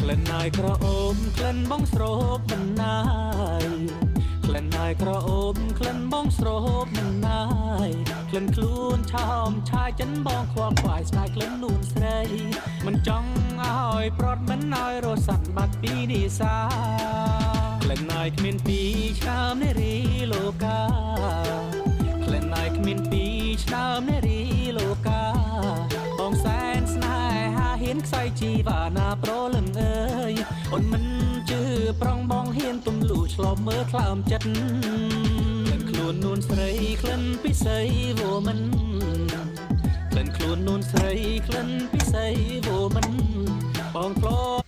ក្លិនអើយក្រអូបក្លិនបងស្រោបមិនណាយក្លិនអើយក្រអូបក្លិនបងស្រោបមិនណាយក្លិនខ្លួនឆោមឆាយចិនបងខ្វល់ខ្វាយស្ដាយក្លិននួនស្រីមិនចង់ឲ្យប្រត់មិនឲ្យរស័ព្ទបាត់ពីនិសាក្លិនអើយគ្មានពីឆ្នាំនារីលោកាក្លិនអើយគ្មានពីឆ្នាំនារីលោកាបងសែនស្នេហាហ៊ានខ្សែជីវ៉ាណាប្រលឹងអើយអូនមិនជឿប្រងបងហ៊ានទំលូឆ្លប់មើលខ្លោមចិត្តក្លិនខ្លួននួនស្រីក្លិនពិសីវោមិនក្លិនខ្លួននួនស្រីក្លិនពិសីវោមិនបងធ្លា